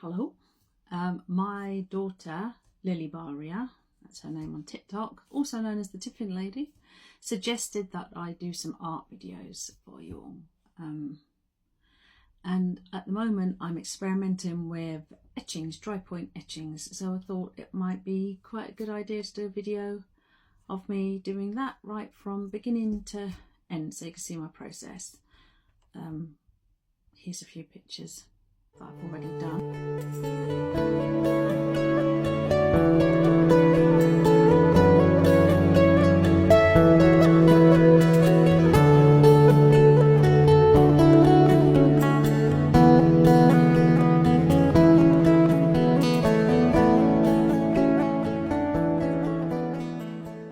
Hello. My daughter, Lily Baria, that's her name on TikTok, also known as the Tiffin Lady, suggested that I do some art videos for you all. And at the moment I'm experimenting with etchings, Drypoint etchings, so I thought it might be quite a good idea to do a video of me doing that right from beginning to end so you can see my process. Here's a few pictures that I've already done.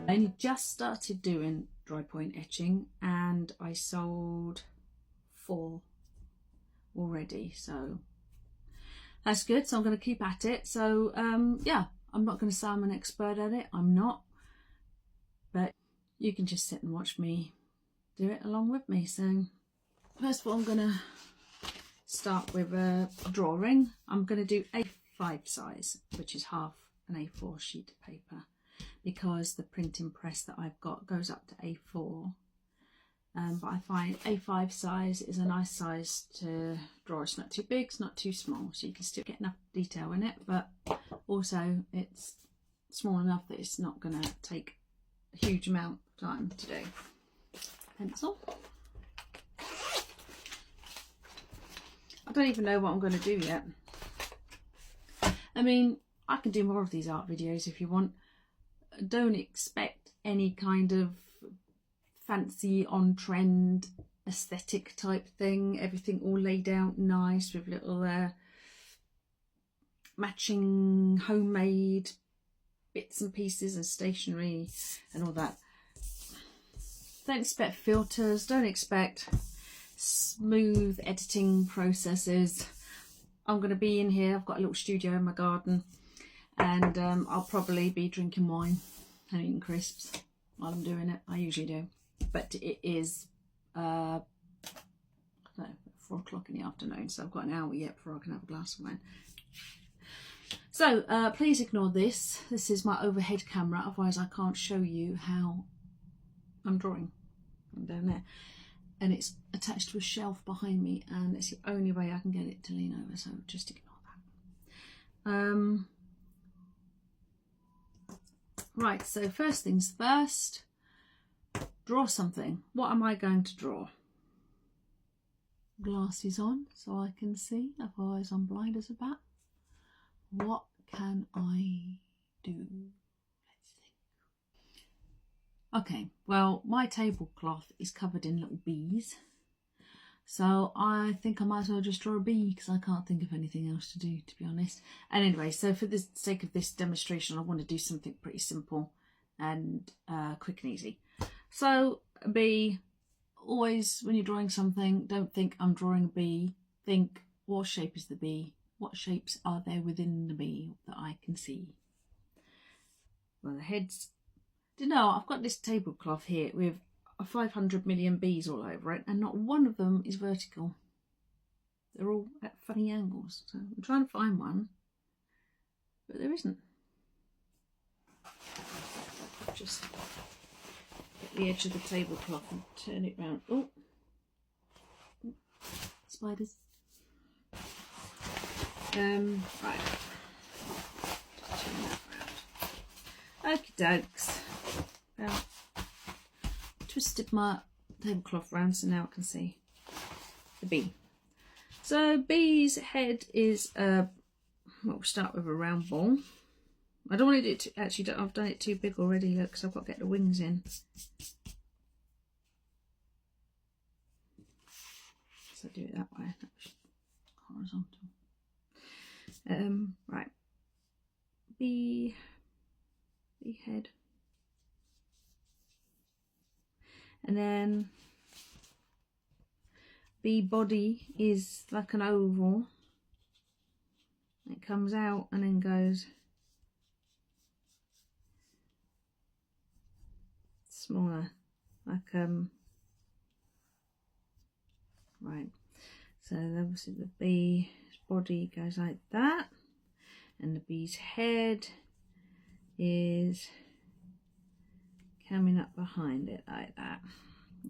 I only just started doing Drypoint etching and I sold 4 already, so that's good. So I'm going to keep at it. So yeah, I'm not going to say I'm an expert at it, I'm not, but you can just sit and watch me do it along with me. So first of all, I'm going to start with a drawing. I'm going to do A5 size, which is half an A4 sheet of paper, because the printing press that I've got goes up to A4. But I find A5 size is a nice size to draw. It's not too big, it's not too small, so you can still get enough detail in it, but also it's small enough that it's not going to take a huge amount of time to do. Pencil. I don't even know what I'm going to do yet. I mean, I can do more of these art videos if you want. Don't expect any kind of fancy on trend aesthetic type thing, everything all laid out nice with little matching homemade bits and pieces and stationery and all that. Don't expect filters, don't expect smooth editing processes. I'm going to be in here, I've got a little studio in my garden, and I'll probably be drinking wine and eating crisps while I'm doing it. I usually do. But it is I don't know, 4 o'clock in the afternoon, so I've got an hour yet before I can have a glass of wine. So please ignore this. This is my overhead camera, otherwise I can't show you how I'm drawing. I'm down there, and it's attached to a shelf behind me, and it's the only way I can get it to lean over, so just ignore that. Right, so first things first, draw something. What am I going to draw? Glasses on so I can see, otherwise I'm blind as a bat. What can I do? Let's think. Okay, well, my tablecloth is covered in little bees, so I think I might as well just draw a bee because I can't think of anything else to do, to be honest. And anyway, so for the sake of this demonstration, I want to do something pretty simple and quick and easy. So a bee, always when you're drawing something, don't think I'm drawing a bee. Think, what shape is the bee? What shapes are there within the bee that I can see? Well, the heads, do you know, I've got this tablecloth here with 500 million bees all over it, and not one of them is vertical. They're all at funny angles. So I'm trying to find one, but there isn't. Just get the edge of the tablecloth and turn it round. Oh, spiders. Right. Just turn that round. Okie dokes. Well, twisted my tablecloth round so now I can see the bee. So bee's head is well, we'll start with a round ball. I don't want to do it too, actually I've done it too big already, look, because I've got to get the wings in. So do it that way, horizontal. Right, bee head. And then bee body is like an oval. It comes out and then goes smaller, like right. So obviously the bee's body goes like that, and the bee's head is coming up behind it like that.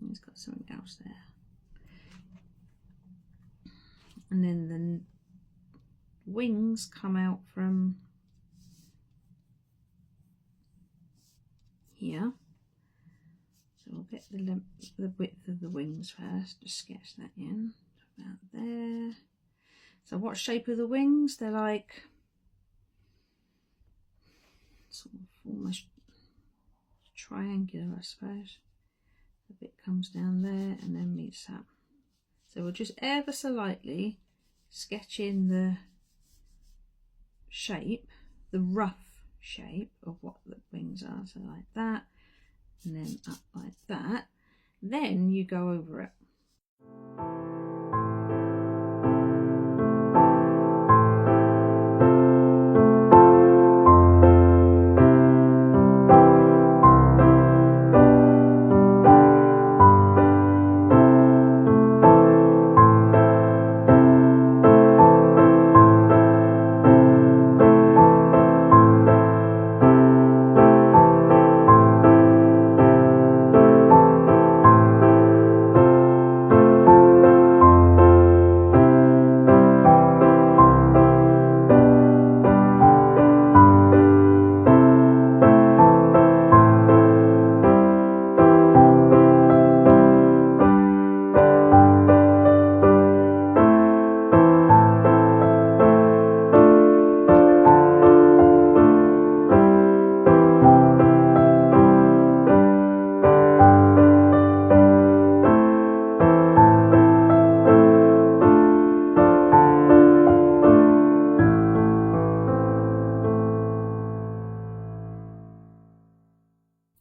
And it's got something else there. And then the wings come out from here. So we'll get the width of the wings first, just sketch that in, about there. So what shape are the wings? They're like sort of almost triangular, I suppose. The bit comes down there and then meets up. So we'll just ever so lightly sketch in the shape, the rough shape of what the wings are. So like that, and then up like that. Then you go over it.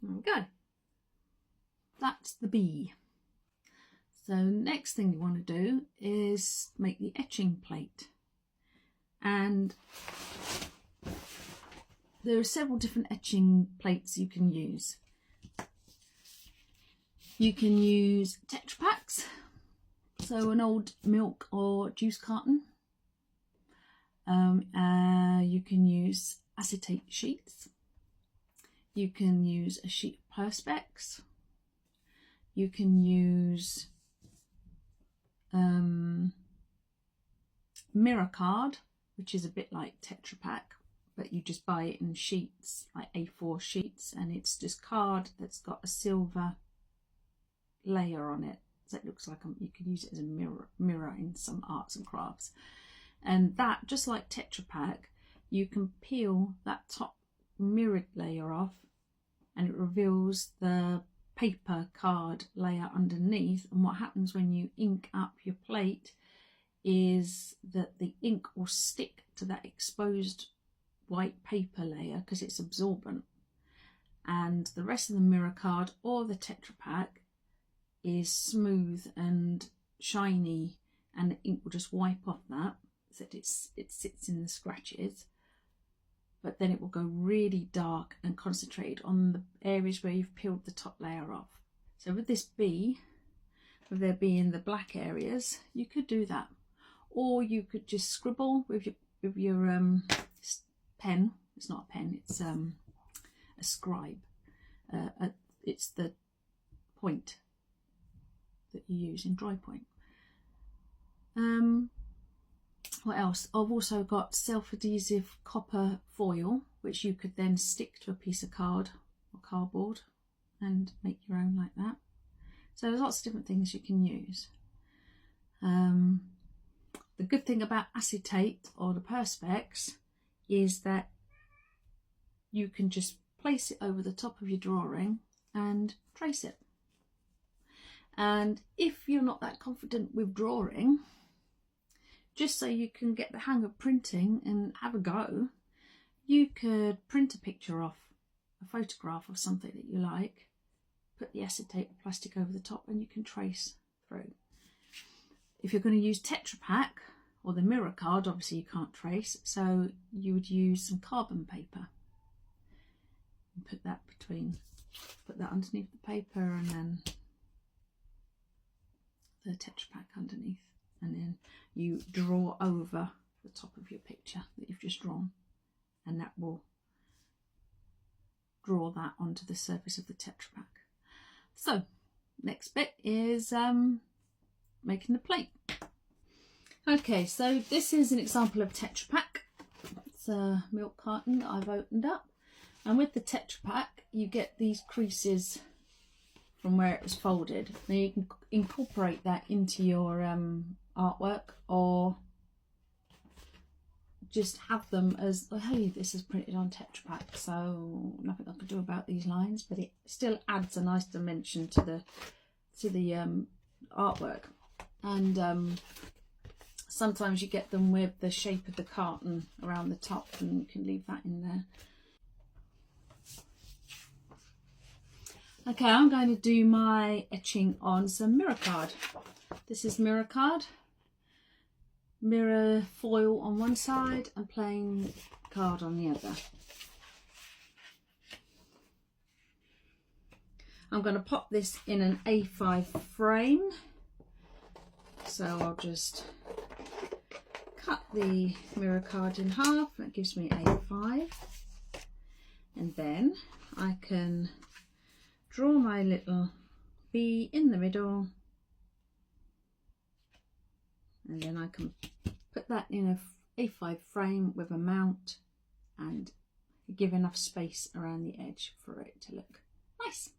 There we go. That's the bee. So next thing you want to do is make the etching plate. And there are several different etching plates you can use. You can use Tetra Paks, so an old milk or juice carton. You can use acetate sheets. You can use a sheet of Perspex. You can use mirror card, which is a bit like Tetra Pak, but you just buy it in sheets, like A4 sheets, and it's just card that's got a silver layer on it. So it looks like you could use it as a mirror in some arts and crafts. And that, just like Tetra Pak, you can peel that top mirrored layer off and it reveals the paper card layer underneath. And what happens when you ink up your plate is that the ink will stick to that exposed white paper layer because it's absorbent, and the rest of the mirror card or the Tetra Pak is smooth and shiny, and the ink will just wipe off that, so that it sits in the scratches, but then it will go really dark and concentrated on the areas where you've peeled the top layer off. So with this bee, with there being the black areas, you could do that, or you could just scribble with your pen. It's not a pen, it's a scribe. It's the point that you use in Drypoint. What else? I've also got self-adhesive copper foil, which you could then stick to a piece of card or cardboard and make your own like that. So there's lots of different things you can use. The good thing about acetate or the Perspex is that you can just place it over the top of your drawing and trace it. And if you're not that confident with drawing, just so you can get the hang of printing and have a go, you could print a picture off, a photograph of something that you like, put the acetate or plastic over the top, and you can trace through. If you're going to use Tetra Pak or the mirror card, obviously you can't trace, so you would use some carbon paper and put that underneath the paper, and then the Tetra Pak underneath. and then you draw over the top of your picture that you've just drawn, and that will draw that onto the surface of the Tetra Pak. So next bit is making the plate. Okay, so this is an example of Tetra Pak. It's a milk carton that I've opened up, and with the Tetra Pak you get these creases from where it was folded. Now you can incorporate that into your artwork, or just have them as, oh, hey, this is printed on Tetra Pak, so nothing I can do about these lines, but it still adds a nice dimension to the artwork. And sometimes you get them with the shape of the carton around the top, and you can leave that in there. Okay, I'm going to do my etching on some mirror card. This is mirror card, mirror foil on one side and plain card on the other. I'm going to pop this in an A5 frame, so I'll just cut the mirror card in half. That gives me A5, and then I can draw my little bee in the middle, and then I can put that in a A5 frame with a mount and give enough space around the edge for it to look nice.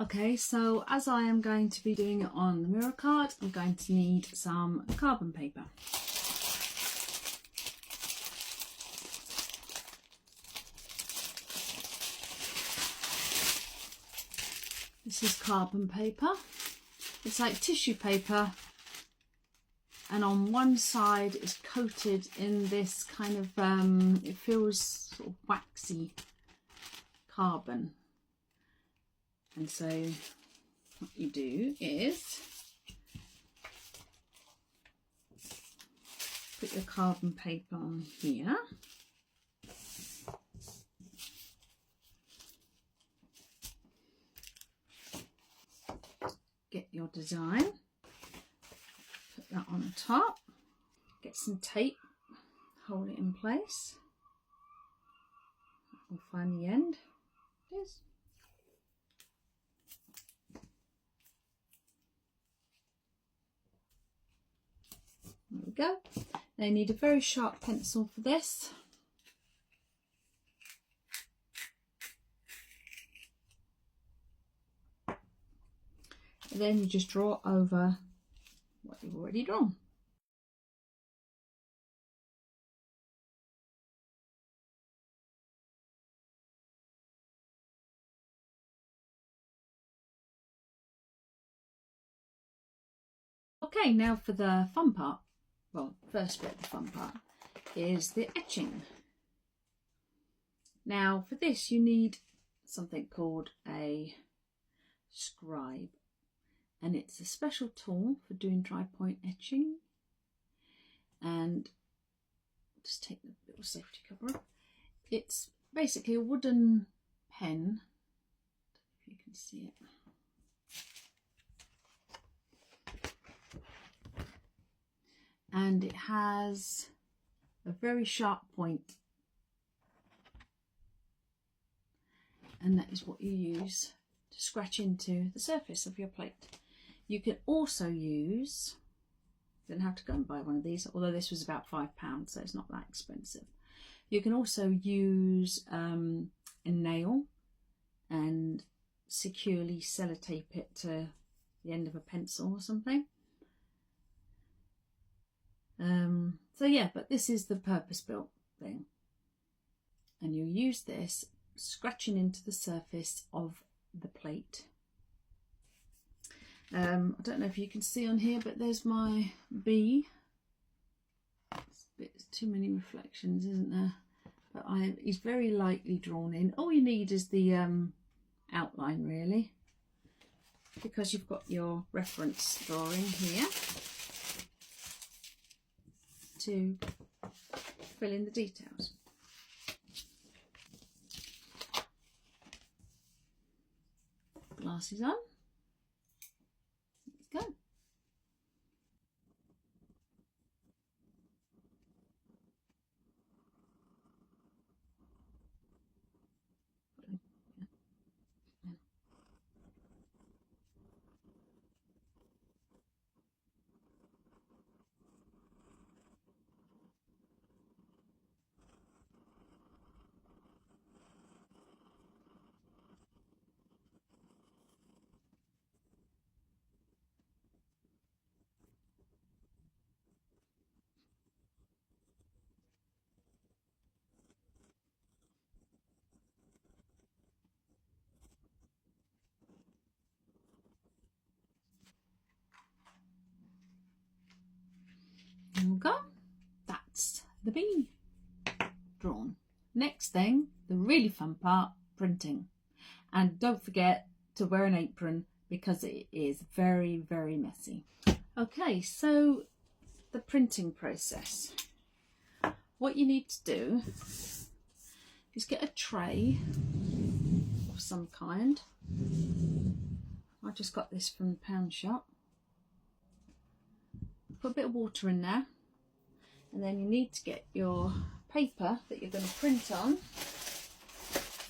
Okay, so as I am going to be doing it on the mirror card, I'm going to need some carbon paper. This is carbon paper. It's like tissue paper, and on one side is coated in this kind of, it feels sort of waxy carbon. And so what you do is put your carbon paper on here. Get your design, put that on the top, get some tape, hold it in place. We'll find the end. It is. There we go. Now you need a very sharp pencil for this. And then you just draw over what you've already drawn. Okay, now for the fun part. Well, first bit of the fun part is the etching. Now for this you need something called a scribe, and it's a special tool for doing dry point etching. And just take the little safety cover off. It's basically a wooden pen, if you can see it. And it has a very sharp point, and that is what you use to scratch into the surface of your plate. You can also use, you don't have to go and buy one of these, although this was about £5, so it's not that expensive. You can also use a nail and securely sellotape it to the end of a pencil or something. So yeah, but this is the purpose-built thing, and you use this scratching into the surface of the plate. I don't know if you can see on here, but there's my bee. It's a bit too many reflections, isn't there? But he's very lightly drawn in. All you need is the outline, really, because you've got your reference drawing here to fill in the details. Glasses on. Let's go. go. That's the bee drawn. Next thing, the really fun part, printing. And don't forget to wear an apron because it is very, very messy. Okay, so the printing process. What you need to do is get a tray of some kind. I just got this from the pound shop. Put a bit of water in there, and then you need to get your paper that you're going to print on,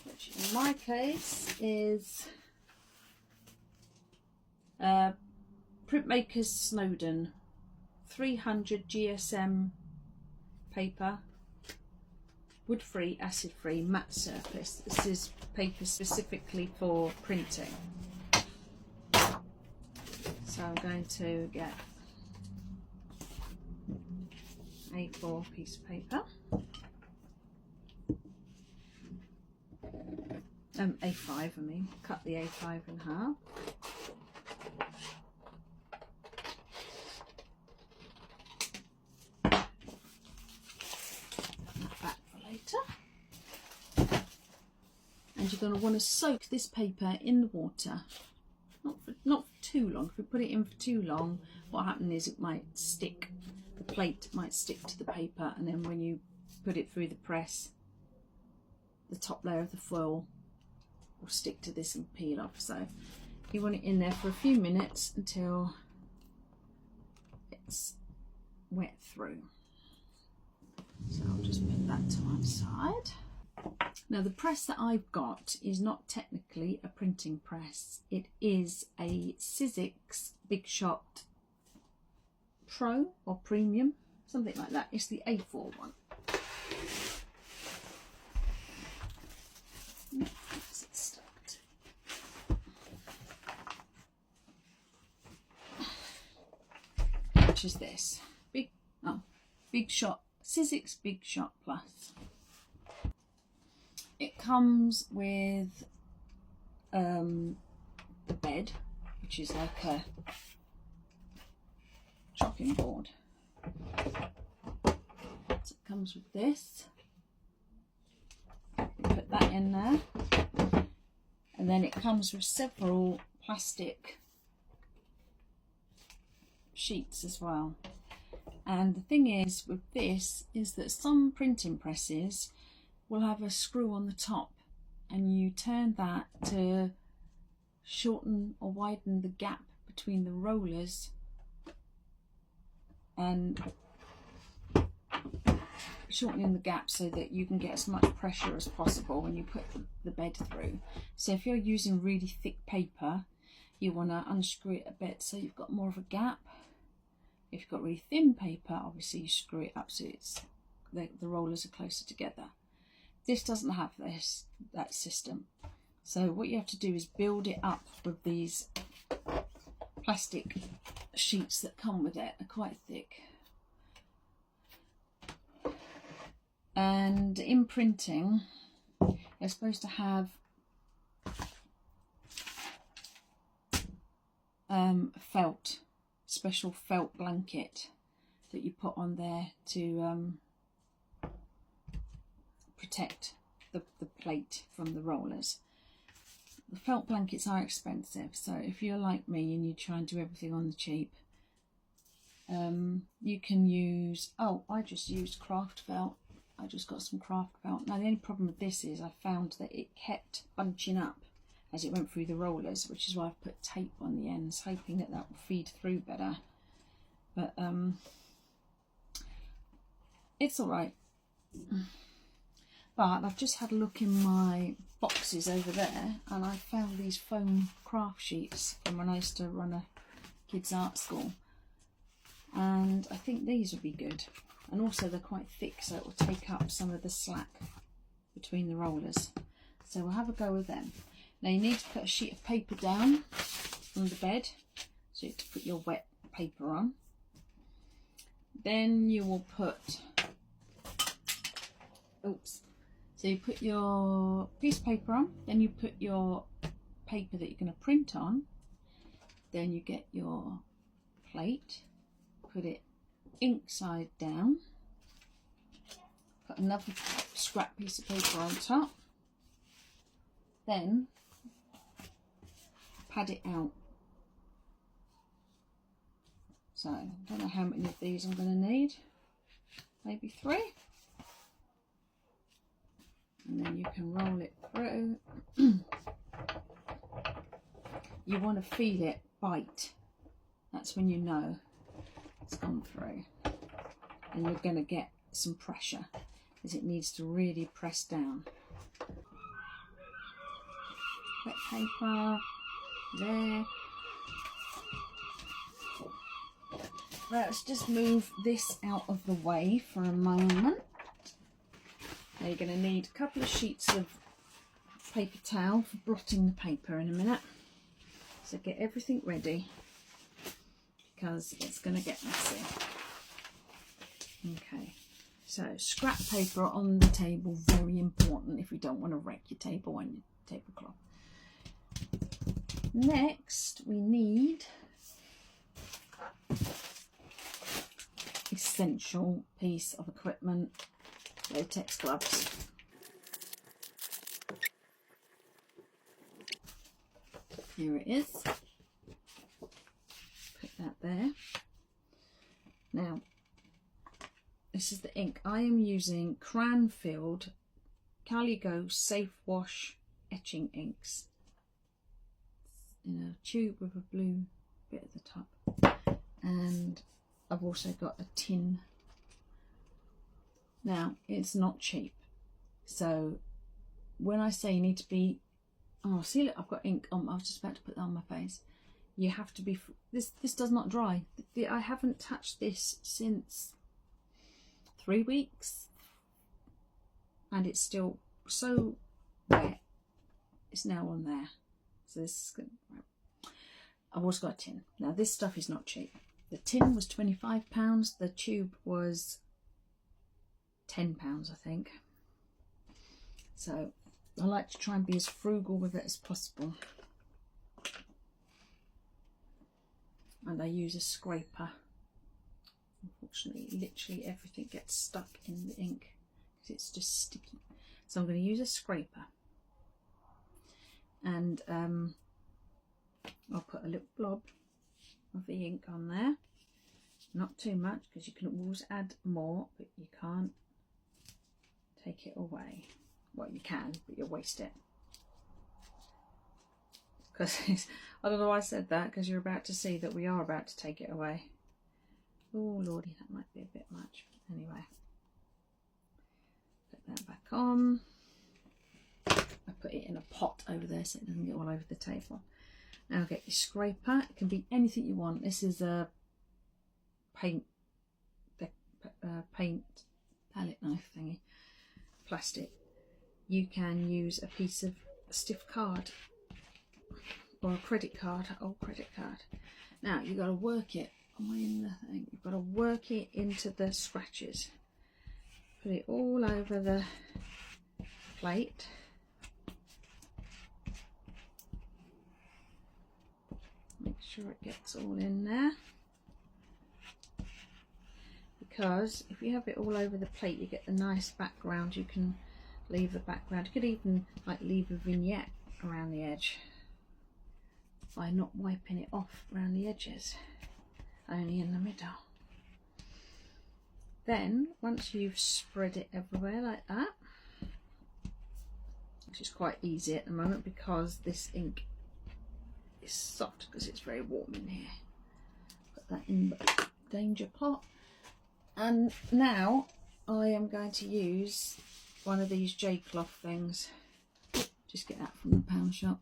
which in my case is Printmakers Snowden 300 GSM paper, wood-free, acid-free, matte surface. This is paper specifically for printing. So I'm going to get A4 piece of paper, A5 I mean, cut the A5 in half. Back for later. And you're going to want to soak this paper in the water. Not for too long. If we put it in for too long, what happens is it might stick. The plate might stick to the paper, and then when you put it through the press, the top layer of the foil will stick to this and peel off. So you want it in there for a few minutes until it's wet through. So I'll just put that to one side. Now the press that I've got is not technically a printing press. It is a Sizzix Big Shot Pro or Premium, something like that. It's the A4 one. Where's it stuck? Which is this Big Shot, Sizzix Big Shot Plus. It comes with the bed, which is like a chopping board. So it comes with this. You put that in there, and then it comes with several plastic sheets as well. And the thing is with this is that some printing presses will have a screw on the top, and you turn that to shorten or widen the gap between the rollers and shortening the gap so that you can get as much pressure as possible when you put the bed through. So if you're using really thick paper, you want to unscrew it a bit so you've got more of a gap. If you've got really thin paper, obviously you screw it up so it's the rollers are closer together. This doesn't have that system. So what you have to do is build it up with these plastic sheets that come with it. They're quite thick. And in printing, they're supposed to have special felt blanket that you put on there to protect the plate from the rollers. The felt blankets are expensive, so if you're like me and you try and do everything on the cheap, you can use, I just used craft felt. I just got some craft felt. Now the only problem with this is I found that it kept bunching up as it went through the rollers, which is why I've put tape on the ends, hoping that will feed through better. But it's alright. But I've just had a look in my boxes over there, and I found these foam craft sheets from when I used to run a kids' art school, and I think these would be good. And also they're quite thick, so it will take up some of the slack between the rollers. So we'll have a go with them. Now you need to put a sheet of paper down on the bed, so you have to put your wet paper on. Then you will put, so you put your piece of paper on, then you put your paper that you're going to print on, then you get your plate, put it ink side down, put another scrap piece of paper on top, then pad it out. So I don't know how many of these I'm going to need, maybe 3, and then you can roll it through. You want to feel it bite, that's when you know it's gone through, and you're going to get some pressure as it needs to really press down. Wet paper there. Right, let's just move this out of the way for a moment. Now you're going to need a couple of sheets of paper towel for blotting the paper in a minute. So get everything ready because it's going to get messy. Okay, so scrap paper on the table, very important if you don't want to wreck your table on your tablecloth. Next we need essential piece of equipment, latex gloves. Here it is. Put that there. Now, this is the ink. I am using Cranfield Caligo Safe Wash etching inks. It's in a tube with a blue bit at the top. And I've also got a tin. Now, it's not cheap. So when I say you need to be, oh, see, look, I've got ink on. I was just about to put that on my face. You have to be, this does not dry. I haven't touched this since 3 weeks. And it's still so wet. It's now on there. So this is good. Right. I've also got a tin. Now, this stuff is not cheap. The tin was £25. The tube was £10, I think. So I like to try and be as frugal with it as possible. And I use a scraper. Unfortunately, literally everything gets stuck in the ink because it's just sticky. So I'm going to use a scraper. And I'll put a little blob of the ink on there. Not too much because you can always add more, but you can't take it away. Well, you can, but you'll waste it. Because I don't know why I said that, because you're about to see that we are about to take it away. Oh lordy, that might be a bit much. Anyway, put that back on. I put it in a pot over there so it doesn't get all over the table. Now get your scraper. It can be anything you want. This is a paint palette knife thingy, plastic. You can use a piece of stiff card or a credit card, an old credit card. Now you've got to work it. Am I in the thing? You've got to work it into the scratches. Put it all over the plate. Make sure it gets all in there. Because if you have it all over the plate, you get the nice background. You can leave the background. You could even like leave a vignette around the edge by not wiping it off around the edges, only in the middle. Then once you've spread it everywhere like that, which is quite easy at the moment because this ink is soft because it's very warm in here, put that in the danger pot. And now I am going to use one of these J-cloth things. Just get that from the pound shop.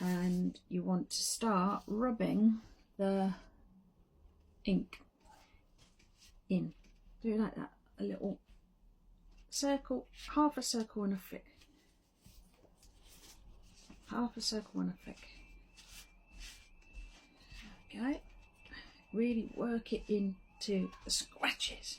And you want to start rubbing the ink in. Do it like that. A little circle, half a circle and a flick. Half a circle and a flick. Okay. Really work it into the scratches.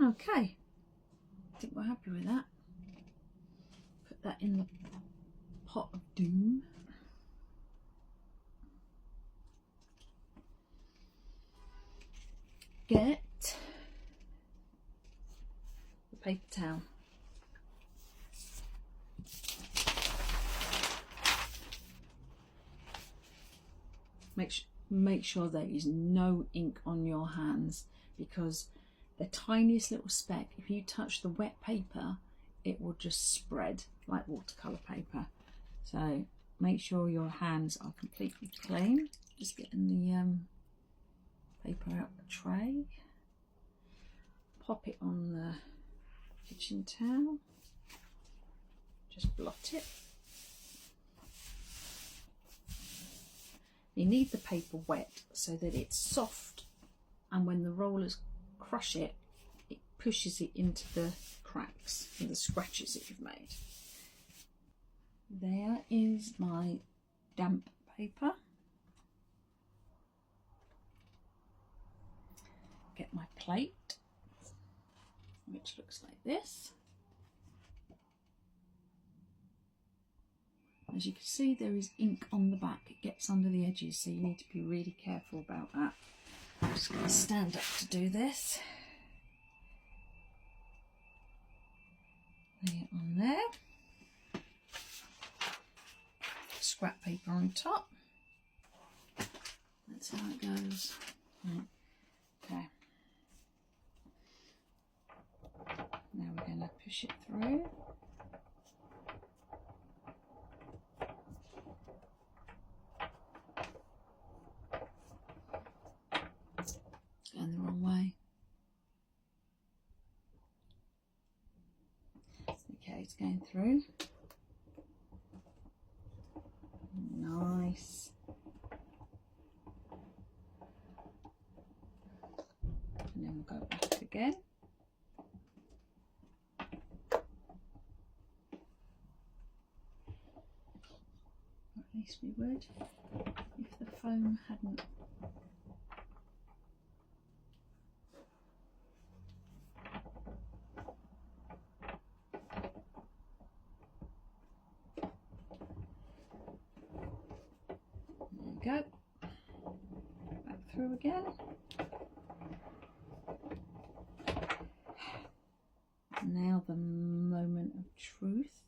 Okay, I think we're happy with that. Put that in the pot of doom. Get the paper towel. Make sure there is no ink on your hands, because the tiniest little speck, if you touch the wet paper, it will just spread like watercolour paper. So make sure your hands are completely clean. Just getting the paper out the tray. Pop it on the kitchen towel. Just blot it. You need the paper wet so that it's soft, and when the rollers crush it, it pushes it into the cracks and the scratches that you've made. There is my damp paper. Get my plate, which looks like this. As you can see, there is ink on the back. It gets under the edges, so you need to be really careful about that. I'm just going to stand up to do this. Lay it on there. Scrap paper on top. That's how it goes. Okay. Now we're going to push it through. Going the wrong way. Okay, it's going through. Nice. And then we'll go back again. Or at least we would if the foam hadn't. Go back through again. Now the moment of truth.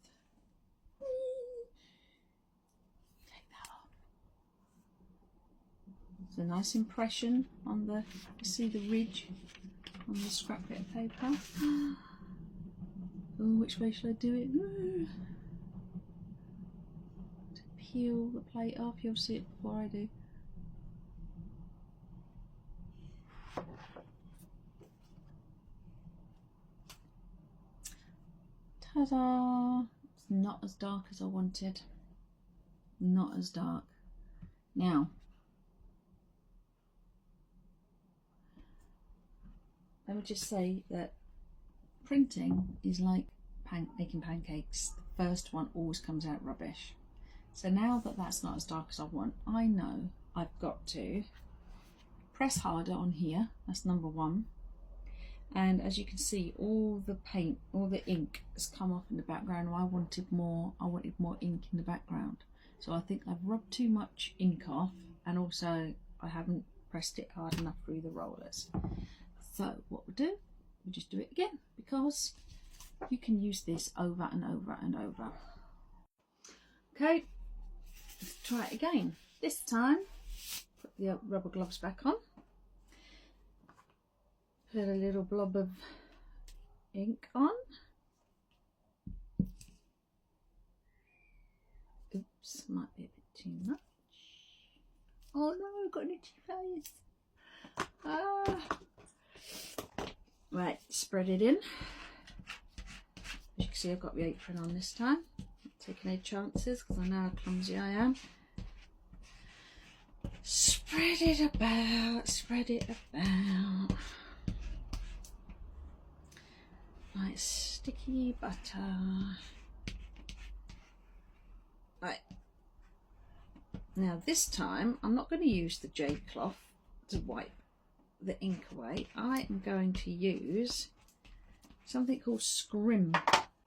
Take that off. It's a nice impression on the, you see the ridge on the scrap bit of paper. Oh, which way should I do it? Peel the plate off, you'll see it before I do. Ta-da! It's not as dark as I wanted. Not as dark. Now, let me just say that printing is like making pancakes. The first one always comes out rubbish. So now that that's not as dark as I want, I know I've got to press harder on here. That's number one. And as you can see, all the paint, all the ink has come off in the background. I wanted more ink in the background. So I think I've rubbed too much ink off, and also I haven't pressed it hard enough through the rollers. So what we'll do, we'll just do it again, because you can use this over and over and over. Okay. Let's try it again. This time, put the rubber gloves back on. Put a little blob of ink on. Oops, might be a bit too much. Oh no, I've got an itchy face. Right, spread it in. As you can see, I've got my apron on this time. Taking any chances because I know how clumsy I am. Spread it about, spread it about. Like sticky butter. Right. Now this time I'm not going to use the J cloth to wipe the ink away. I am going to use something called scrim,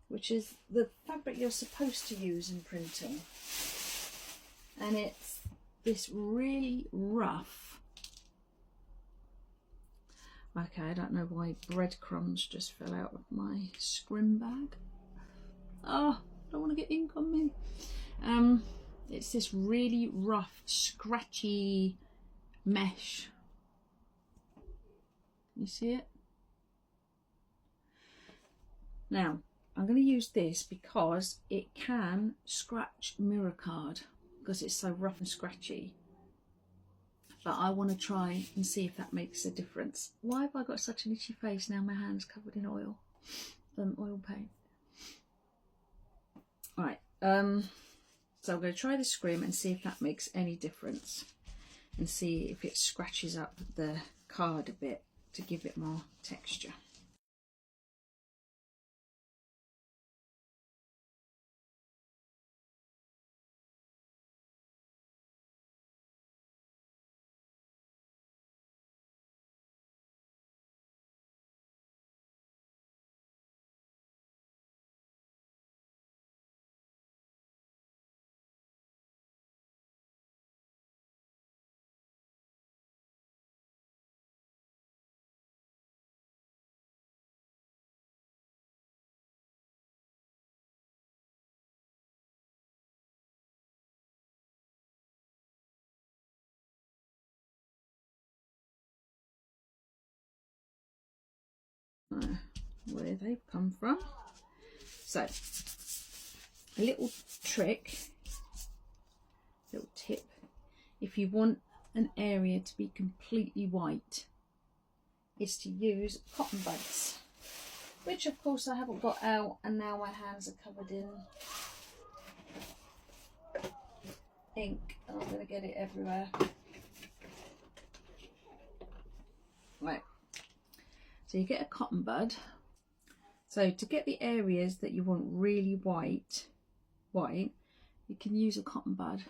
which is the fabric you're supposed to use in printing. And it's this really rough. Okay, I don't know why breadcrumbs just fell out of my scrim bag. Oh, I don't want to get ink on me. It's this really rough, scratchy mesh. You see it? Now, I'm going to use this because it can scratch mirror card because it's so rough and scratchy. But I want to try and see if that makes a difference. Why have I got such an itchy face now? My hand's covered in oil, oil paint. Right, so I'm going to try the scrim and see if that makes any difference, and see if it scratches up the card a bit to give it more texture. Where they've come from. So, a little trick, little tip, if you want an area to be completely white, is to use cotton buds, which of course I haven't got out, and now my hands are covered in ink and I'm going to get it everywhere. Right, so you get a cotton bud. So to get the areas that you want really white, you can use a cotton bud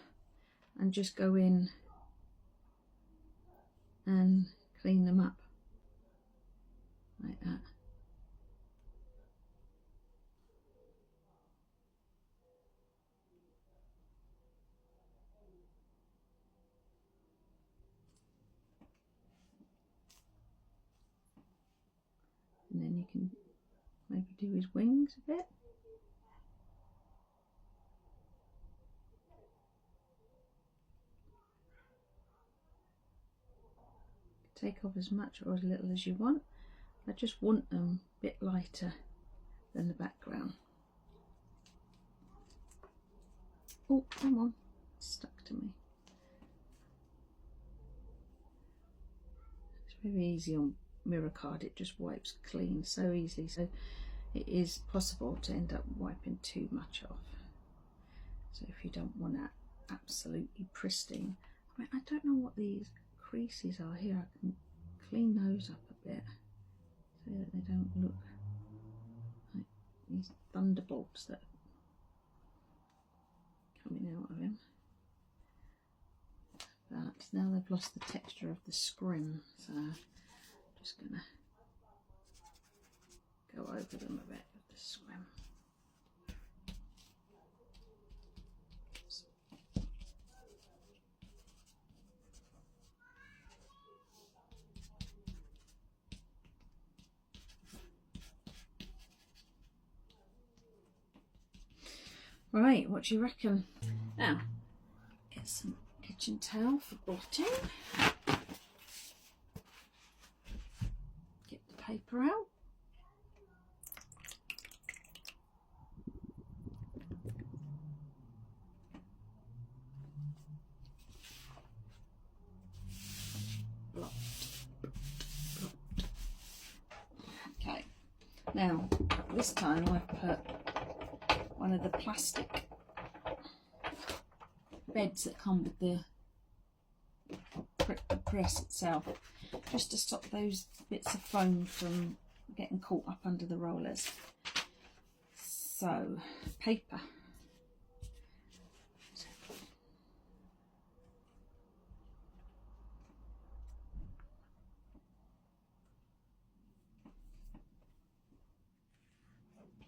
and just go in and clean them up like that. And then you can maybe do his wings a bit. Take off as much or as little as you want. I just want them a bit lighter than the background. Oh, come on, it's stuck to me. It's very easy on mirror card, it just wipes clean so easily, so it is possible to end up wiping too much off. So if you don't want that absolutely pristine, I mean, I don't know what these creases are here. I can clean those up a bit so that they don't look like these thunderbolts that are coming out of him. But now they've lost the texture of the scrim, so I'm just going to go over them a bit with the scrim. Right, what do you reckon? Now, get some kitchen towel for blotting. Get the paper out. Blot. Blot. Okay, now this time I've put one of the plastic beds that come with the press itself, just to stop those bits of foam from getting caught up under the rollers. So, paper.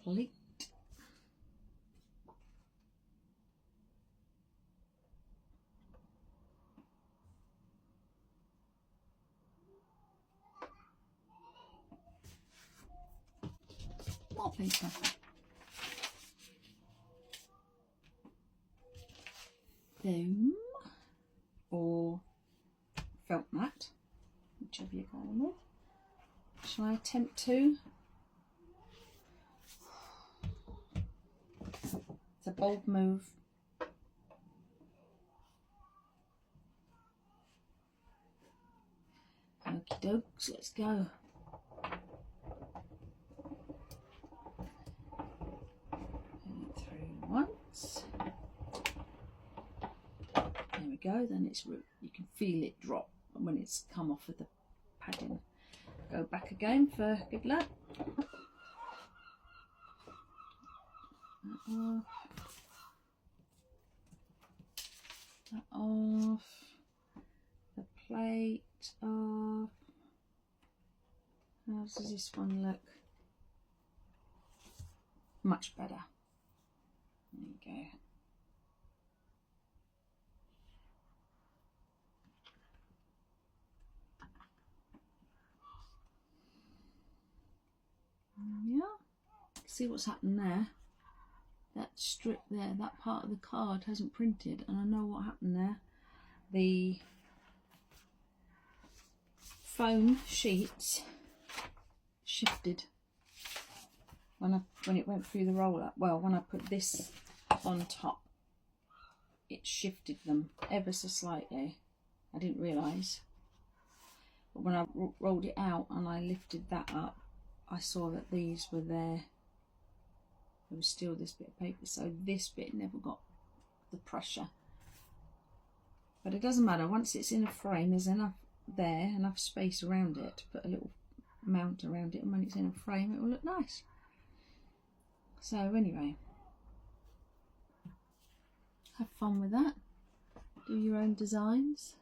plate. More paper. Foam or felt mat, whichever you're going with. Shall I attempt to? It's a bold move. Okie dokes, let's go. Through once. There we go, then it's, you can feel it drop when it's come off of the padding. Go back again for good luck. That off. That off. The plate off. How does this one look? Much better. There you go. Yeah, see what's happened there. That strip there, that part of the card hasn't printed, and I know what happened there. The foam sheets shifted when it went through the roller. Well, when I put this on top, it shifted them ever so slightly. I didn't realise, but when I rolled it out and I lifted that up, I saw that these were there. There was still this bit of paper, so this bit never got the pressure. But it doesn't matter, once it's in a frame, there's enough there, enough space around it to put a little mount around it, and when it's in a frame it will look nice. So anyway, have fun with that. Do your own designs.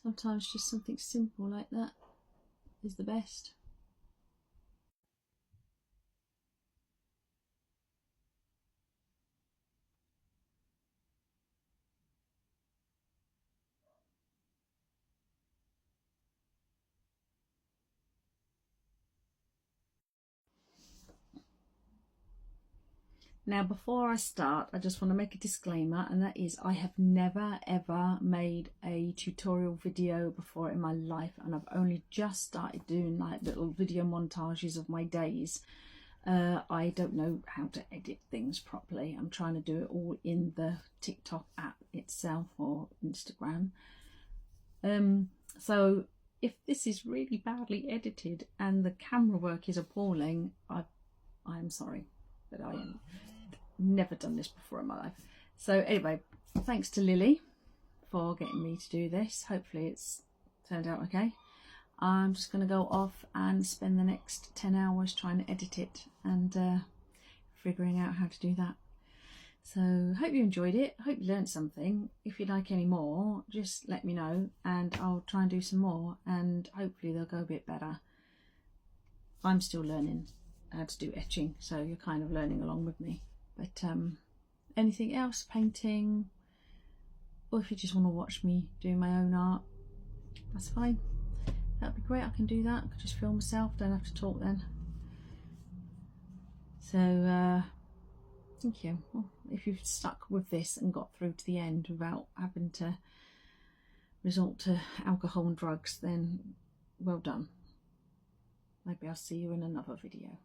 Sometimes just something simple like that is the best. Now, before I start, I just want to make a disclaimer, and that is I have never ever made a tutorial video before in my life, and I've only just started doing like little video montages of my days. I don't know how to edit things properly. I'm trying to do it all in the TikTok app itself or Instagram. So if this is really badly edited and the camera work is appalling, I'm sorry, but I am never done this before in my life. So anyway, thanks to Lily for getting me to do this. Hopefully it's turned out okay. I'm just going to go off and spend the next 10 hours trying to edit it and figuring out how to do that. So hope you enjoyed it. Hope you learned something. If you'd like any more, just let me know and I'll try and do some more, and hopefully they'll go a bit better. I'm still learning how to do etching, so you're kind of learning along with me. But anything else, painting, or if you just want to watch me doing my own art, that's fine. That'd be great. I can do that. I can just film myself, don't have to talk then. So thank you. Well, if you've stuck with this and got through to the end without having to resort to alcohol and drugs, then well done. Maybe I'll see you in another video.